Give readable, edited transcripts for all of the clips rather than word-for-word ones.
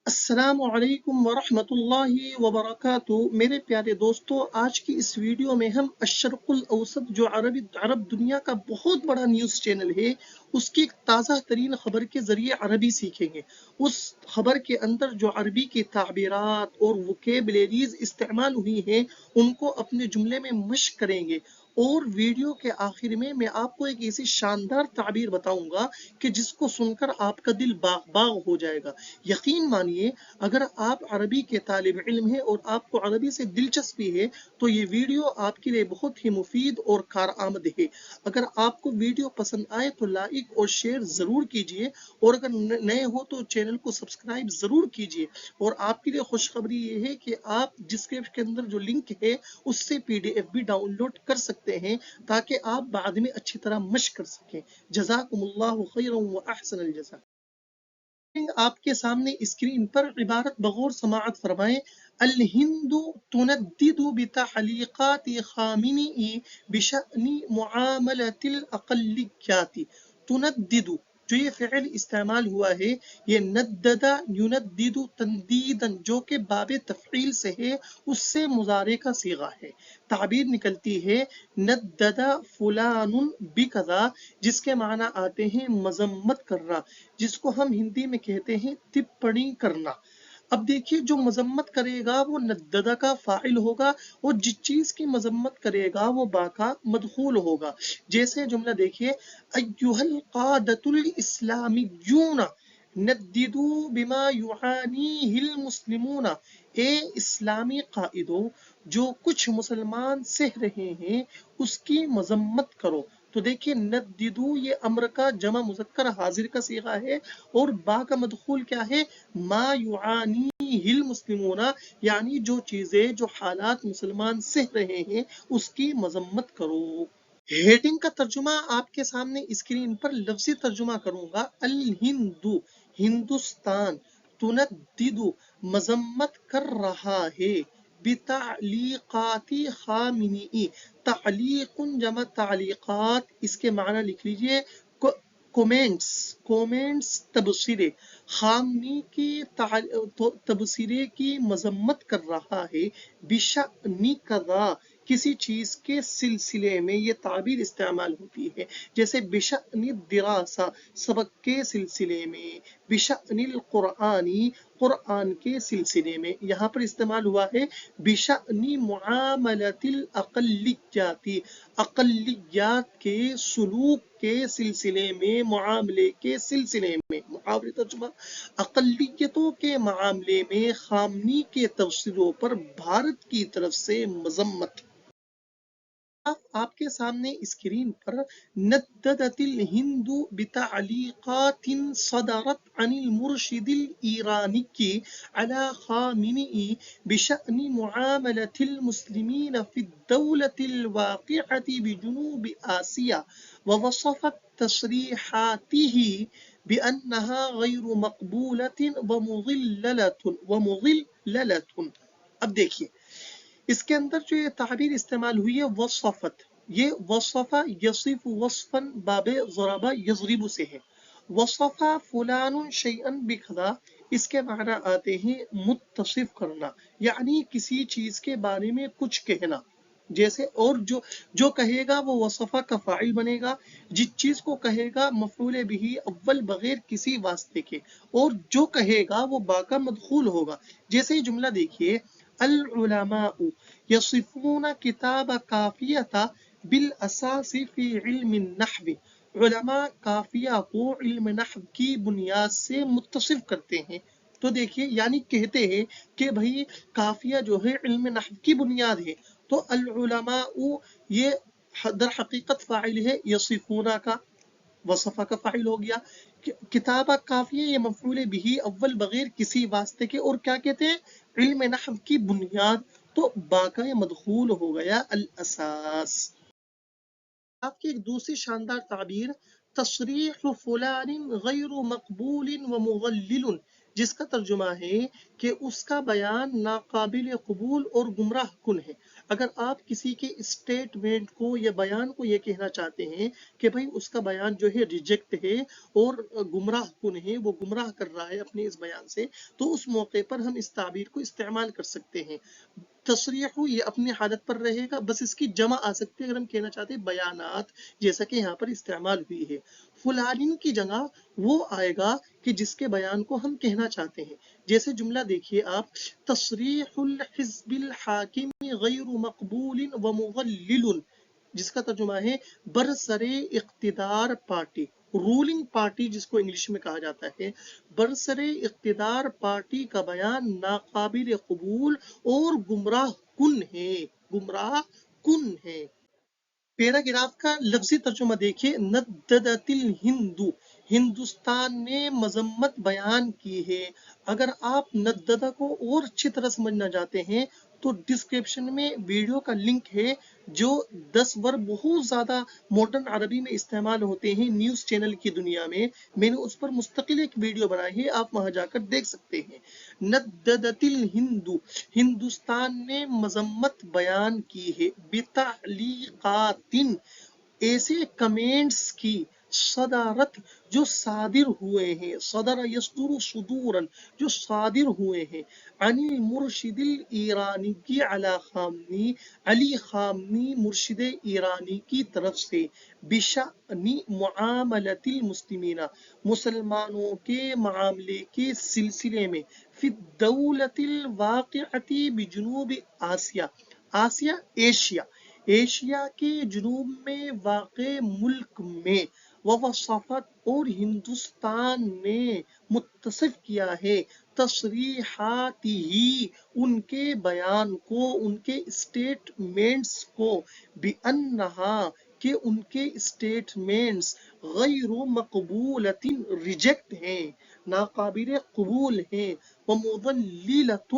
السلام علیکم ورحمۃ اللہ وبرکاتہ میرے پیارے دوستو، آج کی اس ویڈیو میں ہم الشرق الاوسط جو عرب دنیا کا بہت بڑا نیوز چینل ہے، اس کی ایک تازہ ترین خبر کے ذریعے عربی سیکھیں گے۔ اس خبر کے اندر جو عربی کی تعبیرات اور ووکیبلریز استعمال ہوئی ہیں ان کو اپنے جملے میں مشق کریں گے، اور ویڈیو کے آخر میں آپ کو ایک ایسی شاندار تعبیر بتاؤں گا کہ جس کو سن کر آپ کا دل باغ باغ ہو جائے گا۔ یقین مانیے، اگر آپ عربی کے طالب علم ہیں اور آپ کو عربی سے دلچسپی ہے تو یہ ویڈیو آپ کے لیے بہت ہی مفید اور کارآمد ہے۔ اگر آپ کو ویڈیو پسند آئے تو لائک اور شیئر ضرور کیجئے، اور اگر نئے ہو تو چینل کو سبسکرائب ضرور کیجئے۔ اور آپ کے لیے خوشخبری یہ ہے کہ آپ ڈسکرپشن کے اندر جو لنک ہے اس سے PDF بھی ڈاؤن لوڈ کر سکتے ہیں تاکہ آپ بعد میں اچھی طرح مشق کر سکیں۔ جزاکم اللہ خیرا و احسن الجزاء۔ آپ کے سامنے اسکرین پر عبارت بغور سماعت فرمائیں۔ الہند تندد بتعلیقات خامنئی بشأن معاملة الاقلیات۔ تندد جو یہ فعل استعمال ہوا ہے، یہ نددہ یندد تندیدن جو کہ باب تفعیل سے ہے، اس سے مضارع کا صیغہ ہے۔ تعبیر نکلتی ہے نددہ فلان بکذا، جس کے معنی آتے ہیں مذمت کرنا، جس کو ہم ہندی میں کہتے ہیں ٹپڑی کرنا۔ اب دیکھیے، جو مذمت کرے گا وہ نددہ کا فاعل ہوگا، اور جس چیز کی مذمت کرے گا وہ با کا مدخول ہوگا۔ جیسے جملہ دیکھیے، ایھا القادۃ الاسلامیون نددوا بما یعانیہ المسلمون۔ اے اسلامی قائدوں، جو کچھ مسلمان سہ رہے ہیں اس کی مذمت کرو۔ تو دیکھیے، نددو یہ امر کا جمع مذکر حاضر کا صیغہ ہے، اور با کا مدخول کیا ہے؟ ما یعانیہ المسلمون، یعنی جو چیزیں، جو حالات مسلمان سہ رہے ہیں اس کی مذمت کرو۔ ہیڈنگ کا ترجمہ آپ کے سامنے اسکرین پر لفظی ترجمہ کروں گا۔ الہند ہندوستان، تندد مذمت کر رہا ہے، بتعلیقات خامنئی تعلیق جمع تعلیقات، اس کے معنی لکھ لیجئے کومنٹس تبصرے، خامنئی کی تبصرے کی مذمت کر رہا ہے، بشأن کذا کسی چیز کے سلسلے میں یہ تعبیر استعمال ہوتی ہے، جیسے بشأن الدراسہ سبق کے سلسلے میں، بشأن القرآنی قرآن کے سلسلے میں۔ یہاں پر استعمال ہوا ہے بشأن معاملۃ الاقلیات، اقلیات کے سلوک کے سلسلے میں، معاملے کے سلسلے میں۔ محاورے ترجمہ، اقلیتوں کے معاملے میں خامنئی کے تبصروں پر بھارت کی طرف سے مذمت۔ آپ کے سامنے اسکرین پر نددت الہند بتعلیقات صدرت عن المرشد الایرانی على خامنئی بشأن معاملة المسلمین في الدولة الواقعة بجنوب آسیا، ووصفت تصریحاته بأنها غیر مقبولة ومضللة۔ اب دیکھیے، اس کے اندر جو یہ تعبیر استعمال ہوئی ہے وصفت، یہ وصفہ یصف وصفاً باب ضربہ یضرب سے ہے۔ وصفہ فلان شیئا بکذا، اس کے معنی آتے ہیں متصف کرنا، یعنی کسی چیز کے بارے میں کچھ کہنا۔ جیسے، اور جو کہے گا وہ وصفہ کا فاعل بنے گا، جس چیز کو کہے گا مفعول بہ اول بغیر کسی واسطے کے، اور جو کہے گا وہ با کا مدخول ہوگا۔ جیسے جملہ دیکھیے، العلماء یصفون کتاب کافیہ بالاساس فی علم النحو۔ علماء کافیہ کو علم نحو کی بنیاد سے متصف کرتے ہیں۔ تو دیکھیے، یعنی کہتے ہیں کہ بھئی کافیہ جو ہے علم نحو کی بنیاد ہے۔ تو العلماء یہ در حقیقت فاعل ہے یصفون کا، وصفہ کا فاعل ہو گیا۔ کتاب کافیہ یہ مفعول بہ اول بغیر کسی واسطے کے، اور کیا کہتے ہیں؟ علم نحو کی بنیاد، تو با کا یہ مدخول ہو گیا الاساس۔ آپ کی ایک دوسری شاندار تعبیر تصریح فلان غیر مقبول ومضلل، جس کا ترجمہ ہے کہ اس کا بیان ناقابل قبول اور گمراہ کن ہے۔ اگر آپ کسی کے اسٹیٹمنٹ کو یا بیان کو یہ کہنا چاہتے ہیں کہ بھائی اس کا بیان جو ہے ریجیکٹ ہے اور گمراہ کن ہے، وہ گمراہ کر رہا ہے اپنے اس بیان سے، تو اس موقع پر ہم اس تعبیر کو استعمال کر سکتے ہیں۔ تصریح یہ اپنی حالت پر رہے گا، بس اس کی جمع آ سکتی ہے اگر ہم کہنا چاہتے ہیں بیانات، جیسا کہ یہاں پر استعمال ہوئی ہے۔ فلانین کی جگہ وہ آئے گا کہ جس کے بیان کو ہم کہنا چاہتے ہیں، جیسے جملہ دیکھیے آپ، تصریح الحزب الحاکم غیر مقبول و مغلل، جس کا ترجمہ ہے برسر اقتدار پارٹی، رولنگ پارٹی جس کو انگلش میں کہا جاتا ہے، برسر اقتدار پارٹی کا بیان ناقابل قبول اور گمراہ کن ہے، گمراہ کن ہے۔ پیراگراف کا لفظی ترجمہ دیکھیے، نددت الہندو، ہندوستان نے مذمت بیان کی ہے۔ اگر آپ نددہ کو اور اچھی طرح سمجھنا چاہتے ہیں تو ڈسکرپشن میں ویڈیو کا لنک ہے، جو 10 ورب بہت زیادہ ماڈرن عربی میں استعمال ہوتے ہیں نیوز چینل کی دنیا میں، میں نے اس پر مستقل ایک ویڈیو بنائی ہے، آپ وہاں جا کر دیکھ سکتے ہیں۔ نددت الہندو، ہندوستان نے مذمت بیان کی ہے، بتعلیقات، ایسے کمنٹس کی، صدارت جو صادر ہوئے ہیں، صدر یصدر صدورن جو صادر ہوئے ہیں، عن المرشد الایرانی کی علی خامنی، علی خامنی مرشد ایرانی کی طرف سے، بشأن معاملت المسلمین مسلمانوں کے معاملے کے سلسلے میں، فی الدولۃ الواقعۃ بجنوب آسیا، آسیا ایشیا، ایشیا کے جنوب میں واقع ملک میں، ووصفت اور ہندوستان نے متصف کیا ہے، تصریحاتی ہی ان کے بیان کو، ان کے اسٹیٹمنٹس کو، بأنہا کہ ان کے اسٹیٹمنٹس غیر مقبولۃ ریجیکٹ ہیں، ناقابل قبول ہیں، ومضللۃ،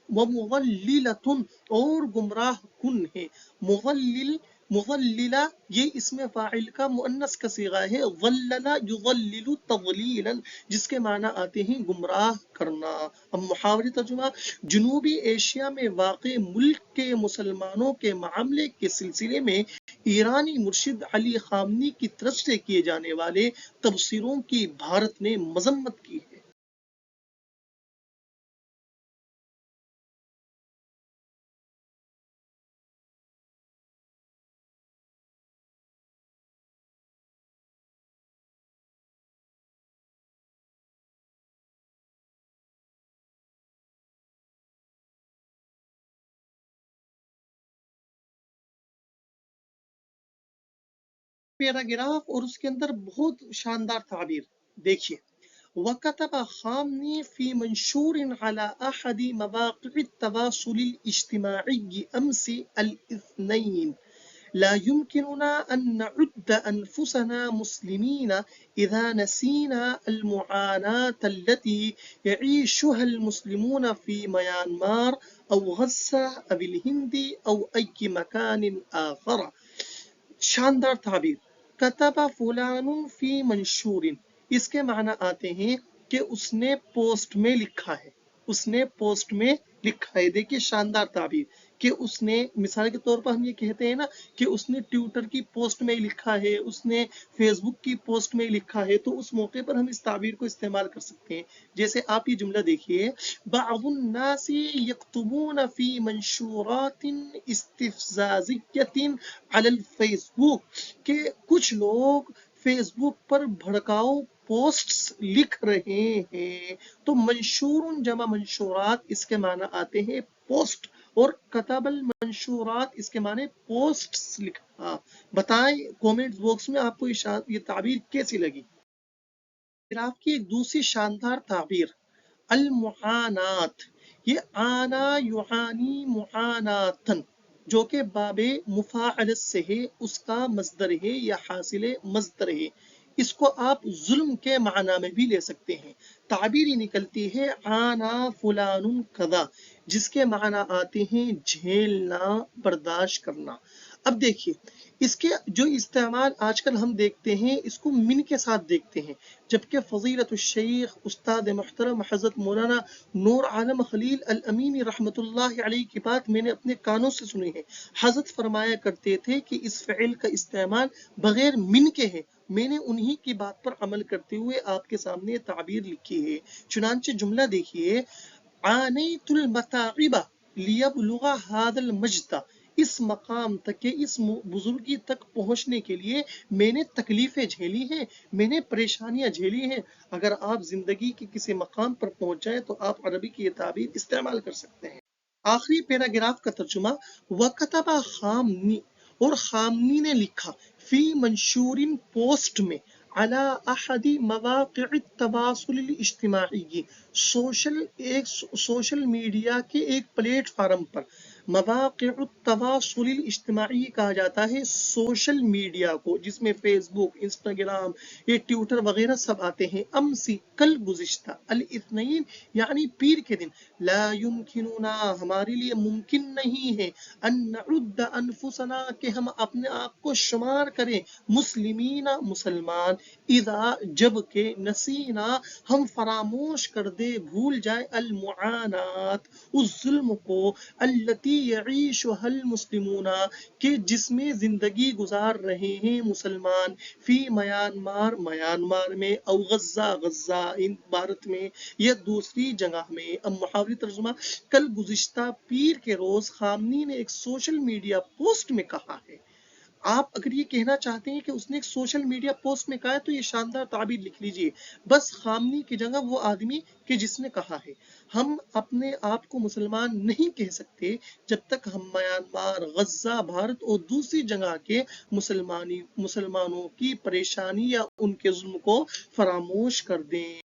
ومضللۃ اور گمراہ کن ہے۔ مغلل، مغللہ یہ اسم فاعل کا مؤنث کا صیغہ ہے، ضلل یضلل تضلیلا جس کے معنی آتے ہیں گمراہ کرنا۔ اب محاوری ترجمہ، جنوبی ایشیا میں واقع ملک کے مسلمانوں کے معاملے کے سلسلے میں ایرانی مرشد علی خامنی کی طرف سے کیے جانے والے تبصروں کی بھارت نے مذمت کی ہے۔ پیراگراف اور اس کے اندر بہت شاندار تعبیر دیکھیے، وَكَتَبَ خامنی فی منشور على أحد مواقع التواصل الاجتماعي أمس الاثنين، لا يمكننا أن نعد أنفسنا مسلمين إذا نسينا المعاناة التي يعيشها المسلمون في ميانمار أو غزة أو الهند أو أي مكان آخر۔ شاندار تعبیر، کتب فلان فی منشور، اس کے معنی آتے ہیں کہ اس نے پوسٹ میں لکھا ہے، اس نے پوسٹ میں لکھا ہے۔ دیکھیے شاندار تعبیر کہ اس نے، مثال کے طور پر ہم یہ کہتے ہیں نا کہ اس نے ٹویٹر کی پوسٹ میں لکھا ہے، اس نے فیس بک کی پوسٹ میں لکھا ہے، تو اس موقع پر ہم اس تعبیر کو استعمال کر سکتے ہیں۔ جیسے آپ یہ جملہ دیکھیے، بعض الناس یکتبون فی منشورات استفزازیۃ علی الفیس بک، کہ کچھ لوگ فیس بک پر بھڑکاؤ پوسٹس لکھ رہے ہیں۔ تو منشور جمع منشورات، اس کے معنی آتے ہیں پوسٹ، اور کتب المنشورات اس کے معنی پوسٹس لکھنا۔ بتائیں کومنٹ باکس میں آپ کو یہ تعبیر کیسی لگی۔ پھر آپ کی ایک دوسری شاندار تعبیر، المعانات، یہ آنا یعانی معاناتن، جو کہ باب مفاعلت سے ہے، اس کا مصدر ہے یا حاصل مصدر ہے۔ اس کو آپ ظلم کے معنی میں بھی لے سکتے ہیں۔ تعبیر ہی نکلتی ہے آنا فلان کذا، جس کے معنی آتے ہیں جھیلنا، برداشت کرنا۔ اب دیکھیے اس کے جو استعمال آج کل ہم دیکھتے ہیں اس کو من کے ساتھ دیکھتے ہیں، جبکہ فضیلت الشیخ استاد محترم حضرت مولانا نور عالم خلیل الامینی رحمۃ اللہ علیہ کی بات میں نے اپنے کانوں سے سنی ہے۔ حضرت فرمایا کرتے تھے کہ اس فعل کا استعمال بغیر من کے ہے، میں نے انہی کی بات پر عمل کرتے ہوئے آپ کے سامنے تعبیر لکھی ہے۔ چنانچہ جملہ دیکھیے، عانیت المتاعب لیبلغ هذا المجد، اس مقام تک، اس بزرگی تک پہنچنے کے لیے میں نے تکلیفیں جھیلی ہیں، میں نے پریشانیاں جھیلی ہیں۔ اگر آپ زندگی کے کسی مقام پر پہنچ جائیں تو آپ عربی کی یہ تعبیر استعمال کر سکتے ہیں۔ آخری پیراگراف کا ترجمہ، وَكَتَبَ خامنی، اور خامنی نے لکھا، فی منشور پوسٹ میں، علی احد مواقع التواصل الاجتماعی، سوشل میڈیا کے ایک پلیٹ فارم پر۔ مواقع التواصل الاجتماعی کہا جاتا ہے سوشل میڈیا کو، جس میں فیس بک، انسٹاگرام، یہ ٹویٹر وغیرہ سب آتے ہیں۔ امسی، کل گزشتہ، الاثنین یعنی پیر کے دن، لا یمکننا، ہمارے لیے ممکن نہیں ہے، ان نعد انفسنا، کہ ہم اپنے آپ کو شمار کریں، مسلمین، مسلمان، اذا، جب کہ، نسینا، ہم فراموش کر دے، بھول جائے، المعانات، اس ظلم کو، التی یعیشها المسلمون، کہ جس میں زندگی گزار رہے ہیں مسلمان، فی میانمار، میانمار میں، او غزہ، غزہ، ان بھارت میں، یا دوسری جگہ میں۔ اب محاوری ترجمہ، کل گزشتہ پیر کے روز خامنی نے ایک سوشل میڈیا پوسٹ میں کہا ہے۔ آپ اگر یہ کہنا چاہتے ہیں کہ اس نے ایک سوشل میڈیا پوسٹ میں کہا ہے تو یہ شاندار تعبیر لکھ لیجئے، بس خامنی کی جگہ وہ آدمی کہ جس نے کہا ہے۔ ہم اپنے آپ کو مسلمان نہیں کہہ سکتے جب تک ہم میانمار، غزہ، بھارت اور دوسری جگہ کے مسلمانوں کی پریشانی یا ان کے ظلم کو فراموش کر دیں۔